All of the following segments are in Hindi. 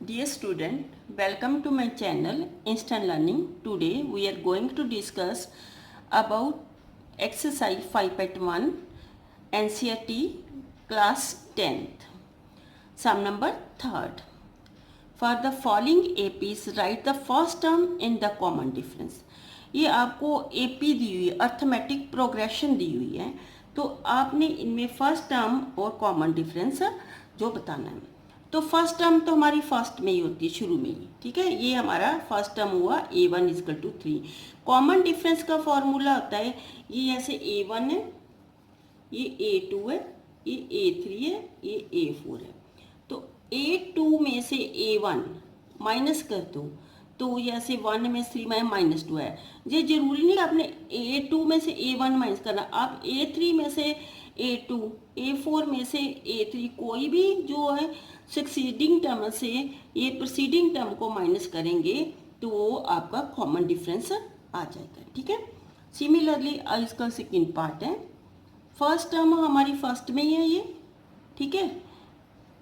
Dear student, welcome to my channel Instant Learning. Today we are going to discuss about exercise 5.1 NCERT class 10th. Sum number 3rd. For the following APs, write the first term in the common difference. ये आपको AP दी हुई है, अर्थमेटिक प्रोग्रेशन दी हुई है, तो आपने इनमें फर्स्ट टर्म और कॉमन डिफरेंस जो बताना है। तो फर्स्ट टर्म तो हमारी फर्स्ट में ही होती है, शुरू में ही, ठीक है। ये हमारा फर्स्ट टर्म हुआ A1 = 3। कॉमन डिफरेंस का फॉर्मूला होता है, ये ऐसे A1 है, ये A2 है, ये A3 है, ये A4 है। तो A2 में से A1 माइनस कर दो तो जैसे 1 में 3 में -2 है। ये जरूरी नहीं आपने A2 में से A1 माइनस करना, आप A3 में से A2, A4 में से A3, कोई भी जो है सक्सीडिंग टर्म से ये प्रीसीडिंग टर्म को माइनस करेंगे तो वो आपका कॉमन डिफरेंस आ जाएगा, ठीक है। सिमिलरली इसका सेकेंड पार्ट है, फर्स्ट टर्म हमारी फर्स्ट में ही है ये, ठीक है,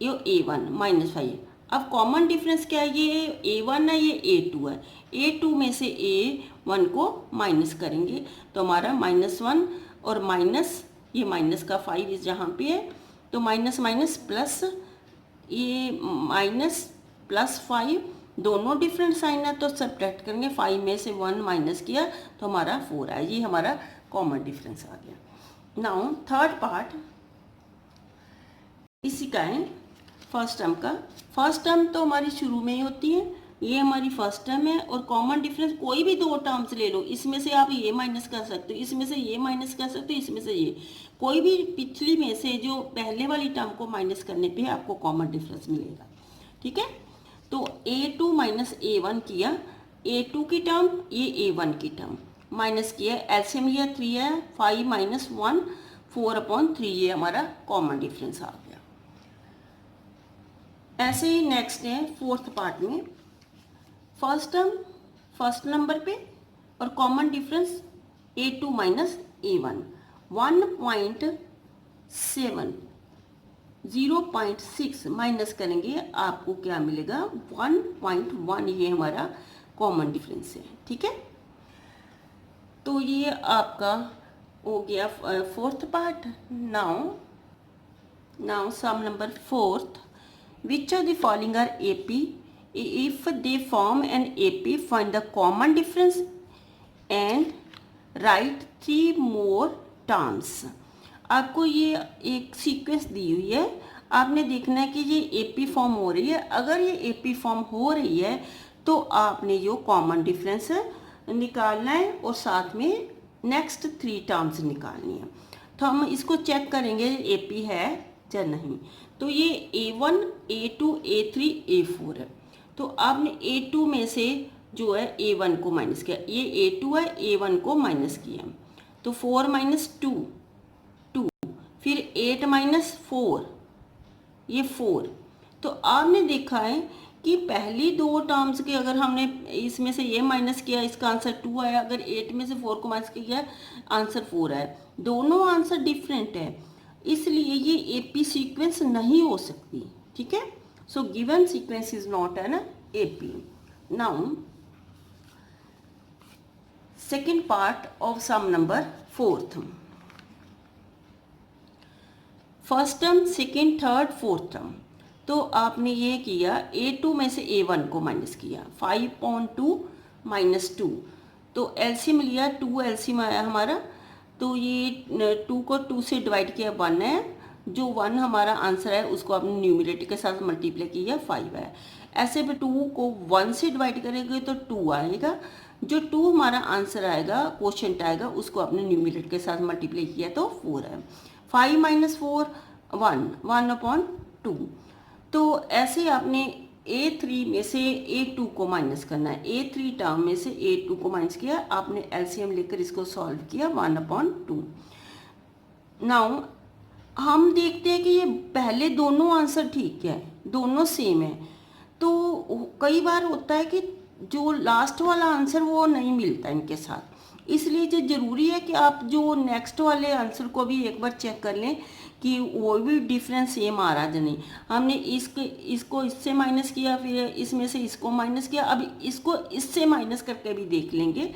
ये A1 -5। अब कॉमन डिफरेंस क्या है, ये A1 है, ये A2 है। A2 में से A1 को माइनस करेंगे तो हमारा -1 और माइनस, ये माइनस का 5 इस जहाँ पे है, तो माइनस माइनस प्लस, ये माइनस प्लस 5 दोनों डिफरेंट साइन है, तो सब्ट्रैक्ट करेंगे। 5 में से 1 माइनस किया तो हमारा 4 है, ये हमारा कॉमन डिफरेंस आ गया। नाउ थर्ड पार्ट इसी का है, फर्स्ट टर्म का। फर्स्ट टर्म तो हमारी शुरू में ही होती है, ये हमारी फर्स्ट टर्म है, और कॉमन डिफरेंस कोई भी दो टर्म्स ले लो, इसमें से आप ये माइनस कर सकते हो, इसमें से ये माइनस कर सकते हो, इसमें से ये, कोई भी पिछली में से जो पहले वाली टर्म को माइनस करने पे आपको कॉमन डिफरेंस मिलेगा, ठीक है। तो A2 - A1 किया, A2 की टर्म, ये A1 की टर्म माइनस किया, एलसीएम लिया 3 है, 5 - 1 4/3, ये हमारा कॉमन डिफरेंस आ गया। ऐसे ही नेक्स्ट है फोर्थ पार्ट में, फर्स्ट टर्म फर्स्ट नंबर पे और common difference A2 - A1 1.7 0.6 minus करेंगे, आपको क्या मिलेगा 1.1, ये हमारा कॉमन डिफरेंस है, ठीक है। तो ये आपका हो गया fourth part. Now sum number fourth, which of the following are AP? If they form an AP, find the common difference and write 3 more terms. आपको ये एक सीक्वेंस दी हुई है, आपने देखना है कि ये AP फॉर्म हो रही है। अगर ये AP फॉर्म हो रही है तो आपने जो कॉमन डिफरेंस निकालना है और साथ में नेक्स्ट 3 टर्म्स निकालनी है। तो हम इसको चेक करेंगे AP है या नहीं। तो ये A1, A2, A3, A4 है, तो आपने A2 में से जो है A1 को माइनस किया, ये A2 है, A1 को माइनस किया, तो 4 - 2 2, फिर 8 - 4 ये 4। तो आपने देखा है कि पहली दो टर्म्स के अगर हमने इसमें से ये माइनस किया, इसका आंसर 2 आया, अगर 8 में से 4 को माइनस किया आंसर 4 है, दोनों आंसर डिफरेंट है, इसलिए ये AP सीक्वेंस नहीं हो सकती, ठीक है। So given sequence is not an AP। Now second part of sum number fourth, first term second third fourth term. तो आपने ये किया A2 में से A1 को माइनस किया, 5.2 - 2, तो एलसीएम लिया, 2 एलसीएम आया हमारा, तो ये 2 को 2 से डिवाइड किया 1 है, जो 1 हमारा आंसर है उसको आपने न्यूमरेटर के साथ मल्टीप्लाई किया 5 है। ऐसे भी 2 को 1 से डिवाइड करेंगे तो 2 आएगा, जो 2 हमारा आंसर आएगा, क्वोशिएंट आएगा, उसको आपने न्यूमरेटर के साथ मल्टीप्लाई किया तो 4 है। 5 - 4 1 1/2। तो ऐसे आपने A3 में से A2 को माइनस करना है, A3 टर्म में से A2 को माइनस किया, आपने एलसीएम लेकर इसको सॉल्व किया 1/2। नाउ हम देखते हैं कि ये पहले दोनों आंसर ठीक है, दोनों सेम है, तो कई बार होता है कि जो लास्ट वाला आंसर वो नहीं मिलता इनके साथ, इसलिए जो ज़रूरी है कि आप जो नेक्स्ट वाले आंसर को भी एक बार चेक कर लें कि वो भी डिफरेंस सेम आ रहा है नहीं। हमने इसको इससे माइनस किया, फिर इसमें से इसको माइनस किया, अब इसको इससे माइनस करके भी देख लेंगे।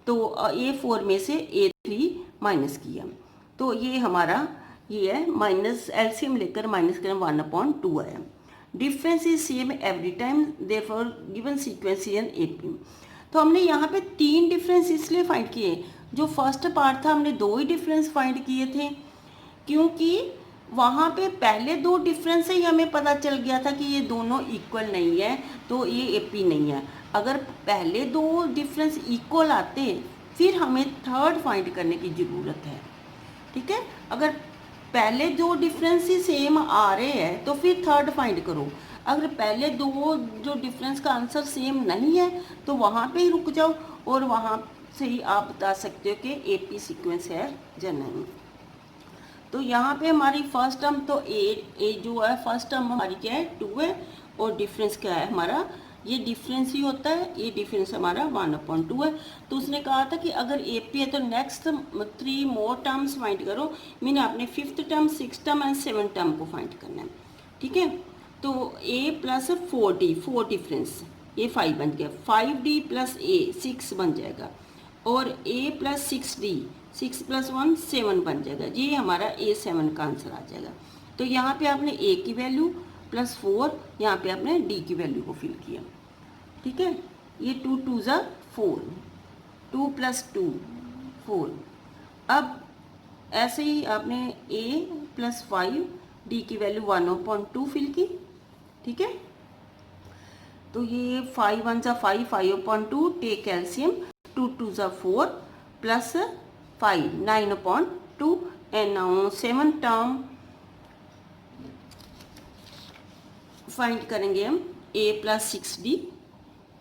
तो A4 में से A3 माइनस किया, तो ये हमारा ये है माइनस, एलसीएम लेकर माइनस करें 1/2 आया। Difference is same every time, therefore given sequence an AP। तो हमने यहाँ पे 3 डिफरेंस इसलिए फाइंड किए, जो फर्स्ट पार्ट था हमने 2 ही डिफरेंस फाइंड किए थे, क्योंकि वहाँ पे पहले 2 डिफरेंस से ही हमें पता चल गया था कि ये दोनों इक्वल नहीं है, तो ये AP नहीं है। अगर पहले 2 डिफरेंस इक्वल आते फिर हमें थर्ड फाइंड करने की ज़रूरत है, ठीक है। अगर पहले 2 डिफरेंस ही सेम आ रहे हैं तो फिर थर्ड फाइंड करो। अगर पहले 2 जो डिफरेंस का आंसर सेम नहीं है तो वहाँ पे ही रुक जाओ और वहाँ से ही आप बता सकते हो कि AP सीक्वेंस है या नहीं। तो यहाँ पे हमारी फर्स्ट टर्म तो ए जो है फर्स्ट टर्म हमारी क्या है 2 है, और डिफरेंस क्या है हमारा, ये डिफरेंस ही होता है, ये डिफरेंस हमारा 1/2 है। तो उसने कहा था कि अगर AP है तो नेक्स्ट 3 मोर टर्म्स फाइंड करो, मीन आपने 5th term, 6th term and 7th term को फाइंड करना है, ठीक है। तो A + 4D 4 डिफरेंस, ये 5 बन गया, 5D + A 6 बन जाएगा, और A + 6D 6 + 1 7 बन जाएगा। ये हमारा A7 का आंसर आ जाएगा। तो यहाँ पे आपने A की वैल्यू +4, यहाँ पे आपने D की वैल्यू को फिल किया, ठीक है। ये 2 2 ज़ा 4, 2 + 2 4। अब ऐसे ही आपने A + 5 D की वैल्यू 1/2 फिल की, ठीक है। तो ये 5 1 ज़ा 5, 5/2, टेक एलसीएम, 2 2 ज़ा 4 + 5 9/2, and now 7th term find करेंगे हम A + 6D,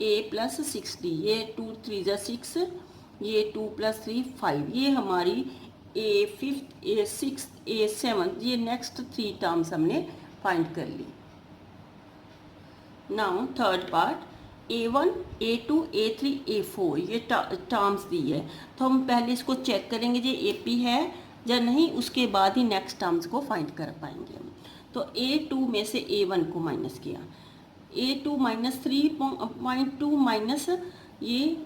A + 6D, ये 2 3 ज़ा 6, ये 2 + 3 5, ये हमारी A5th A6th A7, ये नेक्स्ट 3 टर्म्स हमने फाइंड कर ली। Now third part A1 A2 A3 A4, ये टर्म्स दी है, तो हम पहले इसको चेक करेंगे जो AP है या नहीं, उसके बाद ही नेक्स्ट टर्म्स को फाइंड कर पाएंगे हम। तो A2 में से A1 को माइनस किया, A2 -3.2 माइनस ये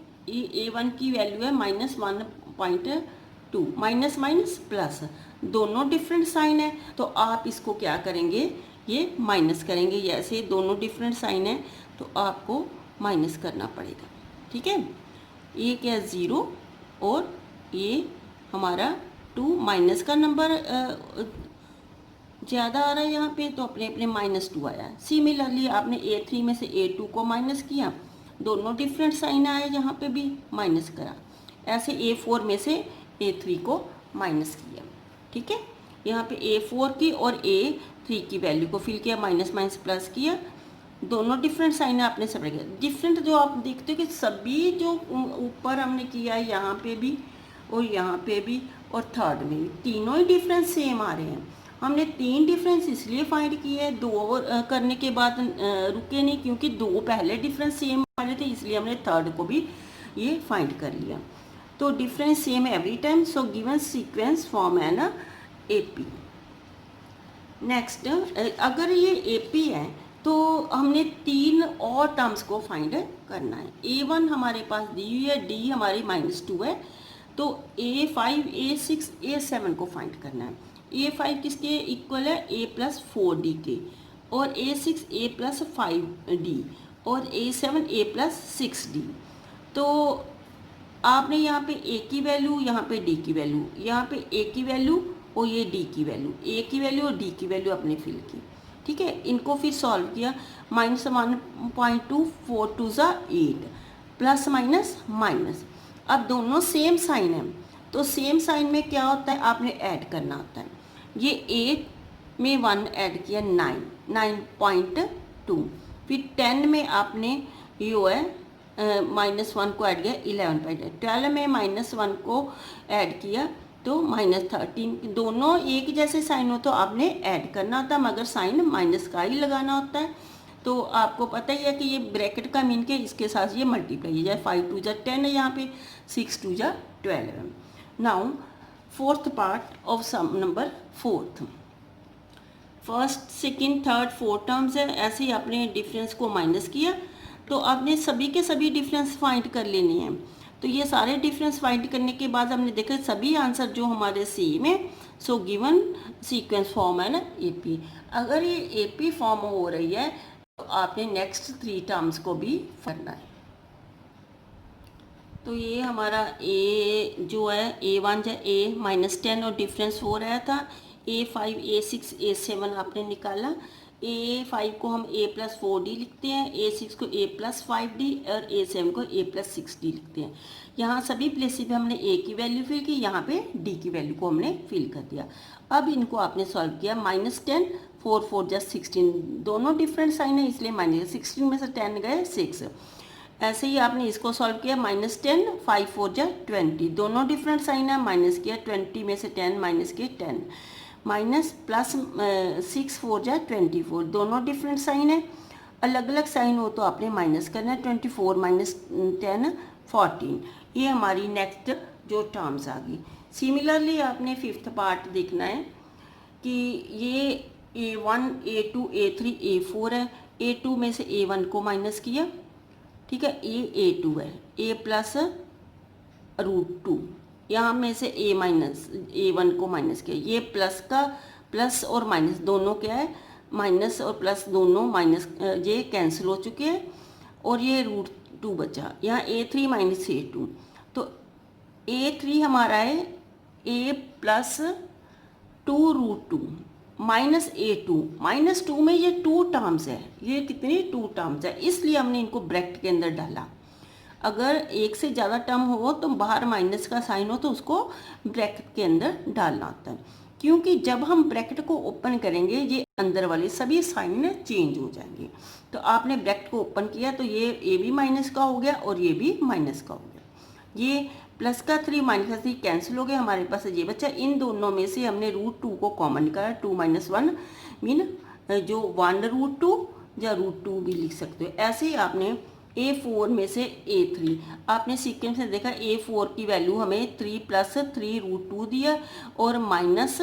A1 की वैल्यू है -1.2, माइनस माइनस प्लस, दोनों डिफरेंट साइन है, तो आप इसको क्या करेंगे, ये माइनस करेंगे। जैसे दोनों डिफरेंट साइन है तो आपको माइनस करना पड़ेगा, ठीक है। ये क्या है 0, और ये हमारा 2 माइनस का नंबर ज़्यादा आ रहा है यहाँ पे, तो अपने अपने -2 आया है। सिमिलरली आपने A3 में से A2 को माइनस किया, दोनों डिफरेंट साइन आए, यहाँ पे भी माइनस करा। ऐसे A4 में से A3 को माइनस किया, ठीक है। यहाँ पे A4 की और A3 की वैल्यू को फिल किया, माइनस माइनस प्लस किया, दोनों डिफरेंट साइन है आपने सेपरेट किया। डिफरेंट जो आप देखते हो कि सभी जो ऊपर हमने किया है यहाँ पे भी और यहाँ पे भी और थर्ड में भी, तीनों ही डिफरेंस सेम आ रहे हैं। हमने 3 डिफरेंस इसलिए फाइंड किए, 2 करने के बाद रुके नहीं, क्योंकि 2 पहले डिफरेंस सेम आ रहे थे, इसलिए हमने थर्ड को भी ये फाइंड कर लिया। तो डिफरेंस सेम एवरी टाइम, सो गिवन सीक्वेंस फॉर्म है ना AP। नेक्स्ट अगर ये AP है तो हमने 3 और टर्म्स को फाइंड करना है। A1 हमारे पास दी हुई है, D हमारी -2 है, तो A5 A6 A7 को फाइंड करना है। A5 किसके इक्वल है, A + 4D के, और A6 A + 5D, और A7 A + 6D। तो आपने यहाँ पे A की वैल्यू, यहाँ पे D की वैल्यू, यहाँ पे A की वैल्यू और ये D की वैल्यू, A की वैल्यू और D की वैल्यू आपने फिल की, ठीक है। इनको फिर सॉल्व किया, -1.2 4 2 ज़ा 8, प्लस माइनस माइनस। अब दोनों सेम साइन है, तो सेम साइन में क्या होता है, आपने ऐड करना होता है। ये 8 में 1 ऐड किया 9.2, फिर 10 में आपने यो है -1 को ऐड किया 11.12 में -1 को ऐड किया तो -13। दोनों एक जैसे साइन हो तो आपने ऐड करना होता है, मगर साइन माइनस का ही लगाना होता है। तो आपको पता ही है कि ये ब्रैकेट का मीन के इसके साथ ये मल्टीप्लाई है, जाए 5 2 ज़ा 10 है, यहाँ पे 6 2 ज़ा 12 है। Now fourth part of sum number 4th, first second third fourth terms है, ऐसे ही आपने डिफरेंस को माइनस किया, तो आपने सभी के सभी डिफरेंस फाइंड कर लेने हैं। तो ये सारे डिफरेंस फाइंड करने के बाद हमने देखा सभी आंसर जो हमारे सेम है, सो गिवन सीक्वेंस फॉर्म है ना एपी। अगर ये एपी फॉर्म हो रही है तो आपने नेक्स्ट 3 टर्म्स को भी करना है। तो ये हमारा ए जो है A1 जो ए -10 और डिफरेंस 4 आया था। A5 A6 A7 आपने निकाला। A5 को हम A+4D लिखते हैं, A6 को A+5D और A7 को A+6D लिखते हैं। यहाँ सभी प्लेसेस पे हमने A की वैल्यू फिल की, यहाँ पे D की वैल्यू को हमने फिल कर दिया। अब इनको आपने सॉल्व किया। -10 4 4 just 16, दोनों डिफरेंट साइन है इसलिए -16 में से 10 गए 6। ऐसे ही आपने इसको सॉल्व किया। -10 5 4 जा 20, दोनों डिफरेंट साइन है, माइनस किया 20 में से 10 माइनस किया 10, माइनस प्लस 6 4 जा 24, दोनों डिफरेंट साइन है, अलग अलग साइन हो तो आपने माइनस करना है। 24 माइनस 10 14, ये हमारी नेक्स्ट जो टर्म्स आ गई। सिमिलरली आपने फिफ्थ पार्ट देखना है कि ये A1 A2 A3 A4 है। A2 में से A1 को माइनस किया, ठीक है, A2 है, A+√2, यहाँ में से A-1 को माइनस किया। ये प्लस का प्लस और माइनस दोनों क्या है, माइनस और प्लस दोनों माइनस, ये कैंसिल हो चुके हैं और ये √2 बचा। यहाँ A3 माइनस A2, तो A3 हमारा है A+2√2 -A2, -2 में ये 2 टर्म्स है, ये कितनी 2 टर्म्स है, इसलिए हमने इनको ब्रैकेट के अंदर डाला। अगर एक से ज़्यादा टर्म हो तो बाहर माइनस का साइन हो तो उसको ब्रैकेट के अंदर डालना होता है, क्योंकि जब हम ब्रैकेट को ओपन करेंगे ये अंदर वाले सभी साइन चेंज हो जाएंगे। तो आपने ब्रैकेट को ओपन किया तो ये ए भी माइनस का हो गया और ये भी माइनस का हो गया। ये प्लस का 3 माइनस का 3 कैंसिल हो गया, हमारे पास ये बच्चा। इन दोनों में से हमने √2 को कॉमन निकाला। 2 - 1 मीन जो 1√2 या √2 भी लिख सकते हो। ऐसे ही आपने A4 में से A3, आपने सीक्वेंस में देखा A4 की वैल्यू हमें 3 + 3√2 दिया और माइनस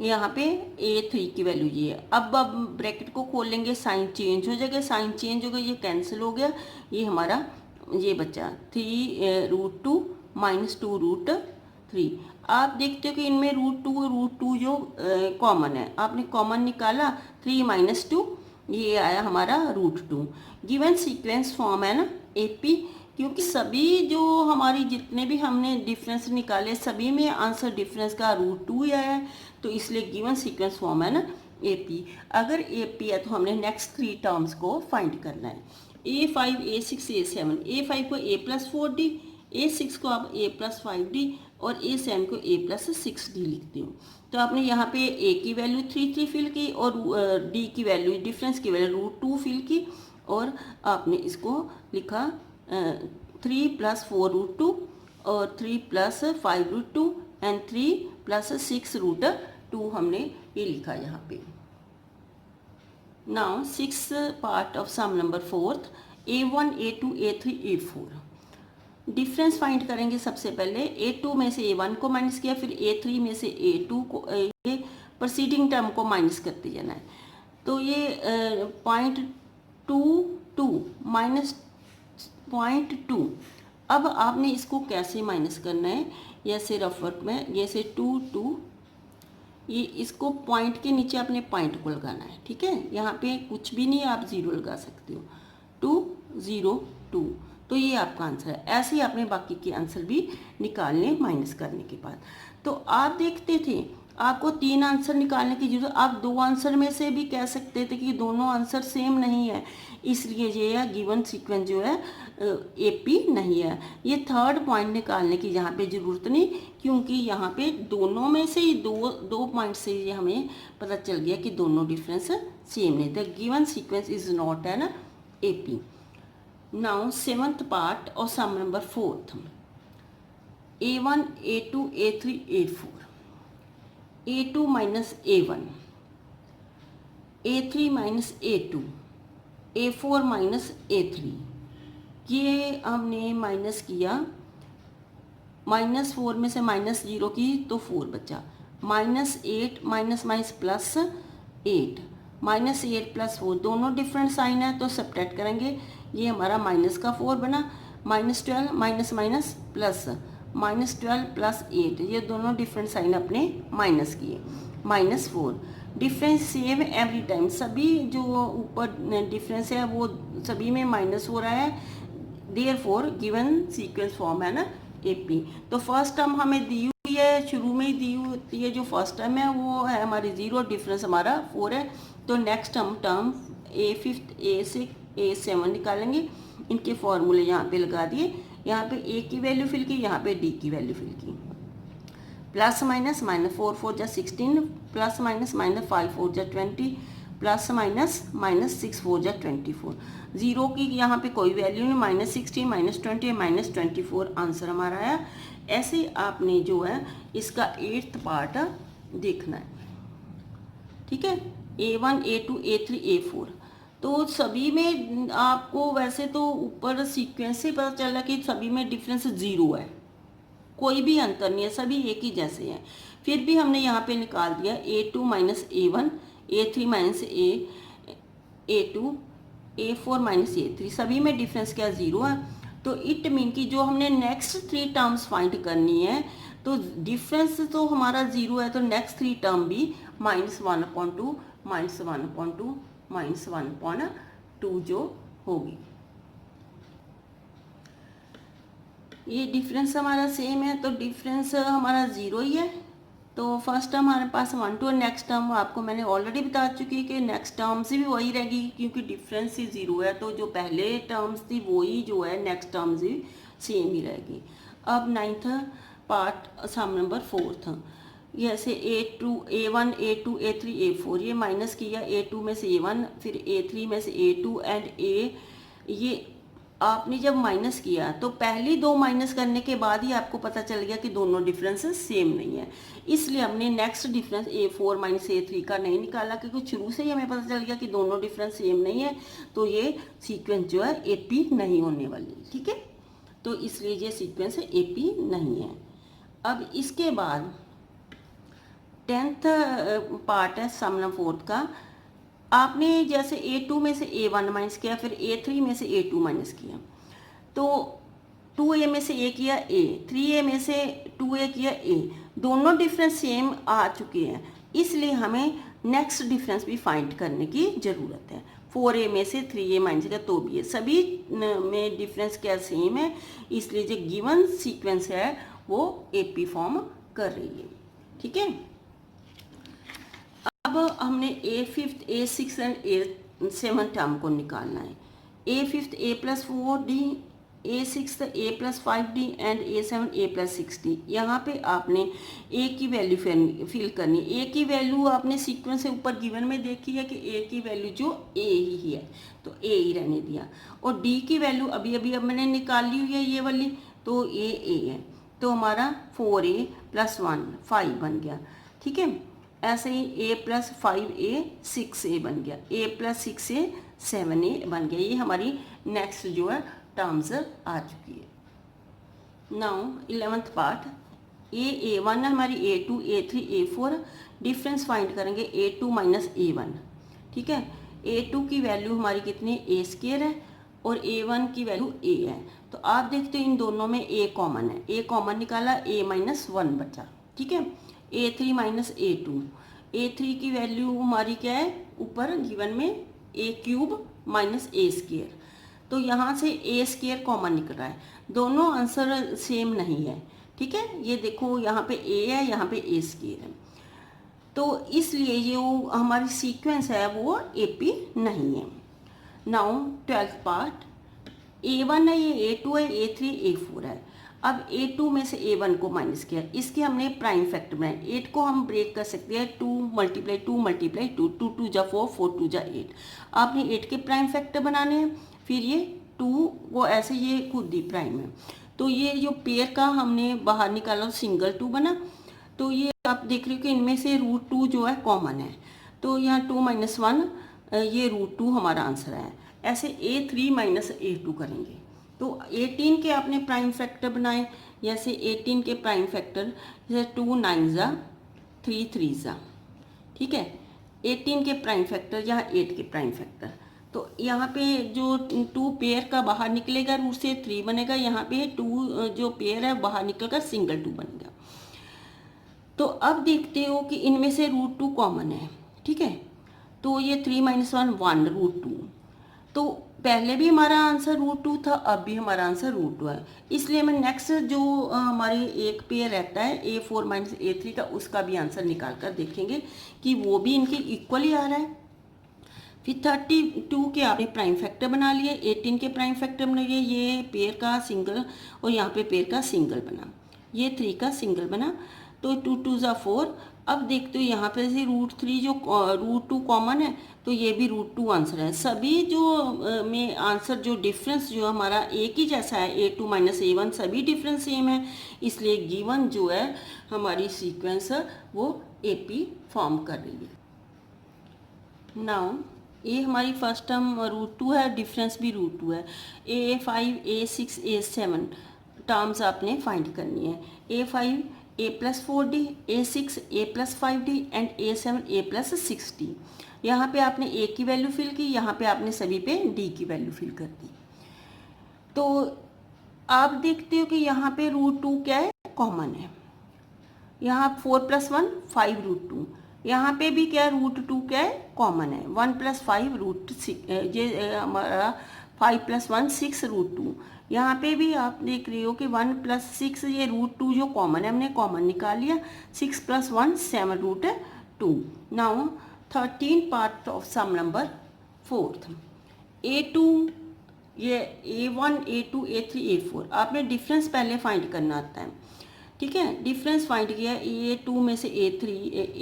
यहाँ पे A3 की वैल्यू ये है। अब ब्रैकेट को खोलेंगे, साइन चेंज हो जाएगा, साइन चेंज हो गया, ये कैंसिल हो गया, ये हमारा ये बच्चा 3√2 - 2√3। आप देखते हो कि इनमें √2 जो कॉमन है, आपने कॉमन निकाला, 3 - 2, ये आया हमारा √2। गिवन सीक्वेंस फॉर्म है ना एपी, क्योंकि सभी जो हमारी जितने भी हमने डिफरेंस निकाले सभी में आंसर डिफरेंस का √2 ही आया है, तो इसलिए गिवन सीक्वेंस फॉर्म है ना एपी। अगर एपी है तो हमने नेक्स्ट 3 टर्म्स को फाइंड करना है। A5 A6 A7, A5 को A+4D, A6 को आप A+5D और A7 को A+6D लिखते हो। तो आपने यहाँ पे A की वैल्यू 3 फिल की और D की वैल्यू डिफरेंस की वैल्यू √2 फिल की और आपने इसको लिखा 3 + 4√2 और 3 + 5√2 एंड 3 + 6√2 हमने ये लिखा यहाँ पे। Now sixth part of sum number 4th, A1 A2 A3 A4। Difference find करेंगे। सबसे पहले A2 में से A1 को माइनस किया, फिर A3 में से A2 को, ये प्रोसीडिंग टर्म को माइनस करते जाना है। तो ये 0.22 -0.2। अब आपने इसको कैसे माइनस करना है, जैसे रफ वर्क में जैसे 2 2, ये इसको पॉइंट के नीचे अपने पॉइंट को लगाना है, ठीक है। यहाँ पे कुछ भी नहीं, आप 0 लगा सकते हो। 2 0 2, तो ये आपका आंसर है। ऐसे ही आपने बाकी के आंसर भी निकालने माइनस करने के बाद। तो आप देखते थे आपको 3 आंसर निकालने की जरूरत, आप 2 आंसर में से भी कह सकते थे कि दोनों आंसर सेम नहीं है, इसलिए ये है गिवन सीक्वेंस जो है एपी नहीं है। ये थर्ड पॉइंट निकालने की यहाँ पे ज़रूरत नहीं, क्योंकि यहाँ पे दोनों में से ही दो पॉइंट से ये हमें पता चल गया कि दोनों डिफरेंस सेम नहीं। The given sequence is not an AP. Now seventh part और सम number 4th, A1 A2 A3 A4, A2 - A1, A3 - A2, A4 - A3। ये हमने माइनस किया, -4 में से -0 की तो 4 बचा, -8 माइनस प्लस, 8 -8 + 4 दोनों डिफरेंट साइन है तो सब्ट्रैक्ट करेंगे। ये हमारा माइनस का 4 बना, -12 माइनस माइनस प्लस, -12 + 8 ये दोनों डिफरेंट साइन अपने माइनस किए, -4। डिफरेंस सेम एवरी टाइम, सभी जो ऊपर डिफरेंस है वो सभी में माइनस हो रहा है। देयरफॉर गिवन सीक्वेंस फॉर्म है ना AP। तो फर्स्ट टर्म हमें दी हुई है, शुरू में ही दी हुई है, जो फर्स्ट टर्म है वो है हमारी 0, डिफरेंस हमारा 4 है। तो next term A5 A6 A7 निकालेंगे। इनके फॉर्मूले यहाँ पे लगा दिए, यहाँ पे A की वैल्यू फिल की, यहाँ पे D की वैल्यू फिल की। प्लस माइनस -4 4 जा 16, प्लस माइनस -5 4 जा 20, प्लस माइनस -6 4 जा 24। 0 की यहाँ पे कोई वैल्यू नहीं, -16 -20 -24 आंसर हमारा आया। ऐसे आपने जो है इसका 8th पार्ट देखना है, ठीक है। A1 A2 A3 A4 तो सभी में आपको वैसे तो ऊपर सीक्वेंस से पता चला कि सभी में डिफरेंस 0 है, कोई भी अंतर नहीं है, सभी एक ही जैसे हैं। फिर भी हमने यहाँ पे निकाल दिया A2 - A1 A3 - A2 A4 - A3 सभी में डिफरेंस क्या 0 है। तो इट मीन कि जो हमने नेक्स्ट 3 टर्म्स फाइंड करनी है तो डिफरेंस तो हमारा 0 है, तो नेक्स्ट 3 टर्म भी -1/2 -1/2 -1/2 जो होगी। ये डिफरेंस हमारा सेम है तो डिफरेंस हमारा 0 ही है। तो फर्स्ट टर्म हमारे पास 1 2, नेक्स्ट टर्म आपको मैंने ऑलरेडी बता चुकी है कि नेक्स्ट टर्म से भी वही रहेगी क्योंकि डिफरेंस ही 0 है। तो जो पहले टर्म्स थी वही जो है नेक्स्ट टर्म्स भी सेम ही रहेगी। अब 9th पार्ट सम नंबर 4th, जैसे A1 A2 A3 A4 ये माइनस किया, A2 में से A1 फिर A3 में से A2 एंड ये आपने जब माइनस किया तो पहली 2 माइनस करने के बाद ही आपको पता चल गया कि दोनों डिफरेंसेस सेम नहीं है, इसलिए हमने नेक्स्ट डिफरेंस A4 - A3 का नहीं निकाला क्योंकि शुरू से ही हमें पता चल गया कि दोनों डिफरेंस सेम नहीं है। तो ये सीक्वेंस जो है AP नहीं होने वाली, ठीक है। तो इसलिए ये सीक्वेंस AP नहीं है। अब इसके बाद 10th पार्ट है सम नंबर 4th का। आपने जैसे A2 में से A1 माइनस किया, फिर A3 में से A2 माइनस किया, तो 2A में से A किया A, 3A में से 2A किया A, दोनों डिफरेंस सेम आ चुके हैं, इसलिए हमें नेक्स्ट डिफरेंस भी फाइंड करने की ज़रूरत है। 4A में से 3A माइनस किया तो भी है, सभी में डिफरेंस क्या सेम है, इसलिए जो गिवन सीक्वेंस है वो AP फॉर्म कर रही है, ठीक है। अब हमने A5 A6 and A7 term को निकालना है। A5 A + 4D, A6 A + 5D and A7 A + 6D। यहाँ पे आपने A की वैल्यू फिल करनी है। A की वैल्यू आपने सीक्वेंस से ऊपर गिवन में देखी है कि A की वैल्यू जो A ही है तो A ही रहने दिया, और D की वैल्यू अभी अभी अब मैंने निकाल ली हुई है ये वाली, तो A है, तो हमारा 4A + 1 5 बन गया, ठीक है। ऐसे ही A + 5A 6A बन गया, A + 6A 7A बन गया। ये हमारी नेक्स्ट जो है टर्म्स आ चुकी है। नाउ 11th पार्ट A1 है हमारी, A2 A3 A4 difference find करेंगे A2 - A1, ठीक है। A2 की वैल्यू हमारी कितनी A² है और A1 की वैल्यू A है। तो आप देखते हो इन दोनों में A कॉमन है, A कॉमन निकाला, A - 1 बचा, ठीक है। A3 - A2, A3 की वैल्यू हमारी क्या है ऊपर गिवन में A³ - A², तो यहाँ से A² कॉमन निकल रहा है, दोनों आंसर सेम नहीं है, ठीक है। ये देखो यहाँ पे A है, यहाँ पे A² है, तो इसलिए ये वो हमारी सीक्वेंस है वो AP नहीं है। नाउ 12th पार्ट A1 है, ये A2 है, A3 A4 है। अब A2 में से A1 को माइनस किया, इसके हमने प्राइम फैक्टर बनाए। 8 को हम ब्रेक कर सकते हैं 2 × 2 × 2, 2 2 जा 4 4 2 जा 8। आपने 8 के प्राइम फैक्टर बनाने हैं, फिर ये 2 वो ऐसे ये खुद ही प्राइम है, तो ये जो पेयर का हमने बाहर निकाला सिंगल 2 बना। तो ये आप देख रहे हो कि इनमें से √2 जो है कॉमन है, तो यहाँ 2 - 1 ये √2 हमारा आंसर है। ऐसे A3 - A2 करेंगे, तो 18 के आपने प्राइम फैक्टर बनाए, जैसे 18 के प्राइम फैक्टर जैसे 2 9 जा 3 3 जा, ठीक है। 18 के प्राइम फैक्टर, यहाँ 8 के प्राइम फैक्टर। तो यहाँ पे जो 2 पेयर का बाहर निकलेगा रूट से 3 बनेगा, यहाँ पे 2 जो पेयर है बाहर निकल कर सिंगल 2 बनेगा। तो अब देखते हो कि इनमें से रूट 2 कॉमन है, ठीक है। तो ये 3 - 1 1 रूट 2। तो पहले भी हमारा आंसर रूट 2 था, अब भी हमारा आंसर रूट 2 है। इसलिए मैं नेक्स्ट जो हमारे एक पेयर रहता है A4 - A3 का, उसका भी आंसर निकाल कर देखेंगे कि वो भी इनके इक्वली आ रहा है। फिर 32 के आपने प्राइम फैक्टर बना लिए, 18 के प्राइम फैक्टर बना लिए, ये पेयर का सिंगल और यहाँ पे पेयर का सिंगल बना, ये 3 का सिंगल बना। तो 2 2 ज़ा 4। अब देखते हो यहाँ पे से रूट 3 जो रूट 2 कॉमन है, तो ये भी रूट 2 आंसर है। सभी जो में आंसर जो डिफरेंस जो हमारा एक ही जैसा है, A2 - A1 सभी डिफरेंस सेम है, इसलिए गिवन जो है हमारी सीक्वेंस वो AP फॉर्म कर रही है। नाउ ये हमारी फर्स्ट टर्म रूट 2 है, डिफरेंस भी रूट 2 है। A5 A6 A7 टर्म्स आपने फाइंड करनी है। A5 A+4D, A6 A+5D and A7 A+6D। यहाँ पे आपने A की वैल्यू फिल की, यहाँ पे आपने सभी पे D की वैल्यू फिल कर दी। तो आप देखते हो कि यहाँ पे रूट 2 क्या है, कॉमन है। यहाँ 4 + 1 5 रूट 2, यहाँ पे भी क्या रूट 2 क्या है, कॉमन है। 1 + 5 रूट 6, ये हमारा 5 + 1 6 रूट 2। यहाँ पे भी आप देख रहे हो कि 1 + 6, ये रूट 2 जो कॉमन है हमने कॉमन निकाल लिया। 6 + 1 7 root 2। Now 13 part of sum number 4th। A2, ये A1 A2 A3 A4 आपने डिफरेंस पहले फाइंड करना आता है, ठीक है। डिफरेंस फाइंड किया, A2 में से A3,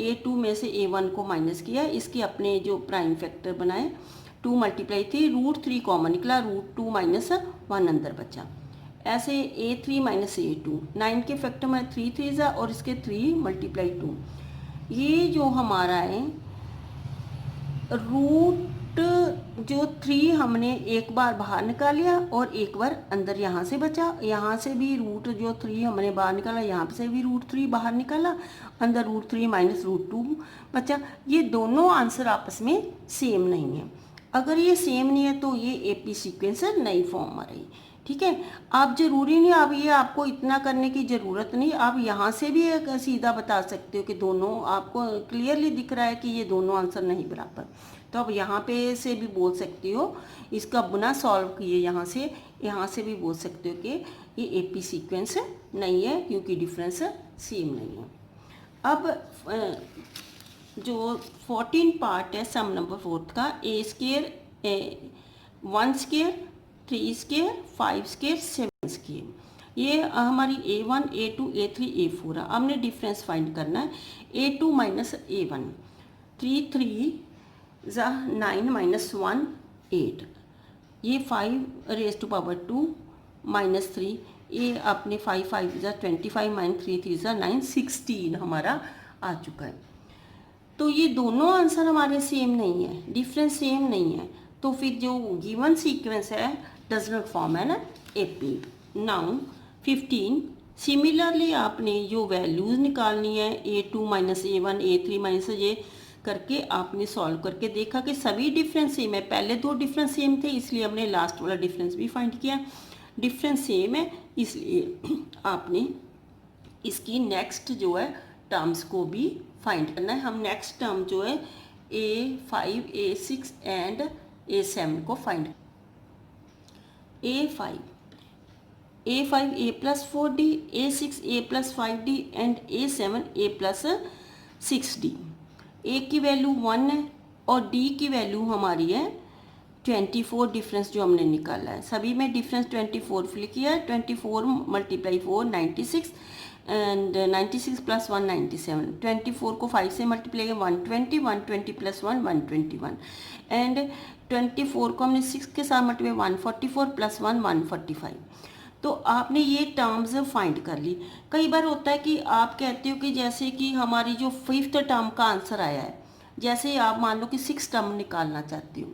A2 में से A1 को माइनस किया, इसके अपने जो प्राइम फैक्टर बनाए, 2 × 3 रूट 3 कॉमन निकला, रूट 2 - 1 अंदर बचा। ऐसे A3 - A2 9 के फैक्टर में 3 3 और इसके 3 × 2। ये जो हमारा है रूट जो 3 हमने एक बार बाहर निकाल लिया और एक बार अंदर यहाँ से बचा। यहाँ से भी रूट जो 3 हमने बाहर निकाला, यहाँ से भी रूट 3 बाहर निकाला, अंदर रूट 3 - रूट 2 बचा। ये दोनों आंसर आपस में सेम नहीं है। अगर ये सेम नहीं है तो ये AP सीक्वेंस नहीं फॉर्म आ रही, ठीक है। आप जरूरी नहीं, अब ये आपको इतना करने की ज़रूरत नहीं, आप यहाँ से भी एक सीधा बता सकते हो कि दोनों, आपको क्लियरली दिख रहा है कि ये दोनों आंसर नहीं बराबर, तो आप यहाँ पे से भी बोल सकते हो, इसका बिना सॉल्व किए यहाँ से भी बोल सकते हो कि ये AP सीक्वेंस नहीं है, क्योंकि डिफरेंस सेम नहीं है। अब जो 14 पार्ट है सम नंबर 4th का, A², 1², 3², 5², 7², ये हमारी A1 A2 A3 A4 है। हमने डिफरेंस फाइंड करना है। A2 - A1 3 3 ज़ा 9 - 1 8, ये 5⁻² -3, ये अपने 5 5 ज़ा 25 - 3 3 ज़ा 9 16 हमारा आ चुका है। तो ये दोनों आंसर हमारे सेम नहीं है, डिफरेंस सेम नहीं है, तो फिर जो गिवन सीक्वेंस है डज नॉट फॉर्म है ना AP। नाउ 15 सिमिलरली आपने जो वैल्यूज़ निकालनी है A2 - A1 A3 - ये करके आपने सॉल्व करके देखा कि सभी डिफरेंस सेम है। पहले 2 डिफरेंस सेम थे, इसलिए हमने लास्ट वाला डिफरेंस भी फाइंड किया। डिफरेंस सेम है, इसलिए आपने इसकी नेक्स्ट जो है टर्म्स को भी फाइंड करना है। हम नेक्स्ट टर्म जो है A5 A6 एंड A7 को find. A5 A+4D, A6 A+5D and A7 A+6D। A की वैल्यू 1 है और D की वैल्यू हमारी है 24, डिफरेंस जो हमने निकाला है। सभी में डिफरेंस 24 फिल किया है। 24 × 4 96 एंड 96 + 1 97। 24 को 5 से मल्टीप्लाई किया 120, 120 + 1 121 एंड 24 को हमने 6 के साथ मल्टीप्लाई 144 + 1 145। तो आपने ये टर्म्स फाइंड कर ली। कई बार होता है कि आप कहते हो कि जैसे कि हमारी जो 5th टर्म का आंसर आया है, जैसे आप मान लो कि 6 टर्म निकालना चाहते हो,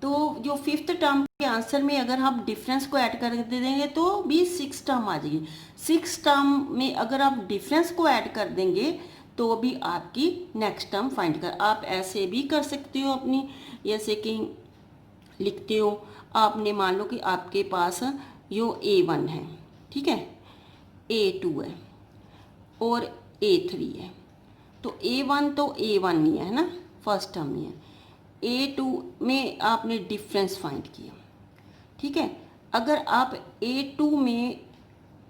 तो जो 5th टर्म के आंसर में अगर हम डिफरेंस को ऐड कर देंगे तो भी 6 टर्म आ जाएगी। 6 टर्म में अगर आप डिफरेंस को ऐड कर देंगे तो भी आपकी नेक्स्ट टर्म फाइंड कर। आप ऐसे भी कर सकते हो अपनी, जैसे कि लिखते हो आपने, मान लो कि आपके पास यो A1 है, ठीक है, A2 है और A3 है। तो A1 तो A1 नहीं है ना, फर्स्ट टर्म नहीं है। A2 में आपने डिफरेंस फाइंड किया, ठीक है। अगर आप A2 में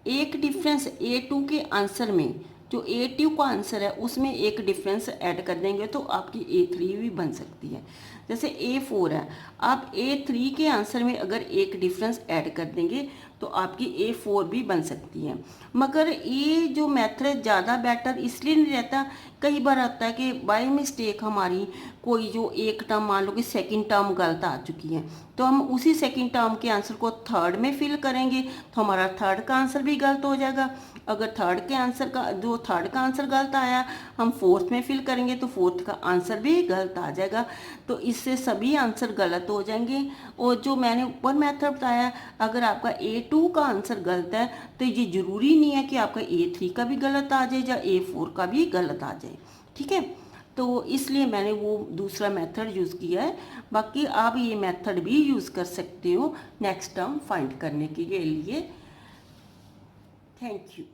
एक डिफरेंस A2 के आंसर में, जो A2 का आंसर है उसमें एक डिफरेंस ऐड कर देंगे तो आपकी A3 भी बन सकती है। जैसे A4 है, आप A3 के आंसर में अगर एक डिफरेंस ऐड कर देंगे तो आपकी A4 भी बन सकती है। मगर ये जो मेथड ज़्यादा बेटर इसलिए नहीं रहता, कई बार आता है कि बाय मिस्टेक हमारी कोई जो एक टर्म, मान लो कि सेकंड टर्म गलत आ चुकी है, तो हम उसी सेकंड टर्म के आंसर को थर्ड में फिल करेंगे तो हमारा थर्ड का आंसर भी गलत हो जाएगा। अगर थर्ड के आंसर का, जो थर्ड का आंसर गलत आया, हम फोर्थ में फिल करेंगे तो फोर्थ का आंसर भी गलत आ जाएगा। तो इससे सभी आंसर गलत हो जाएंगे। और जो मैंने ऊपर मेथड बताया, अगर आपका A2 का आंसर गलत है तो ये ज़रूरी नहीं है कि आपका A3 का भी गलत आ जाए या A4 का भी गलत आ जाए, ठीक है। तो इसलिए मैंने वो दूसरा मेथड यूज़ किया है। बाकी आप ये मेथड भी यूज़ कर सकते हो नेक्स्ट टर्म फाइंड करने के लिए। Thank you.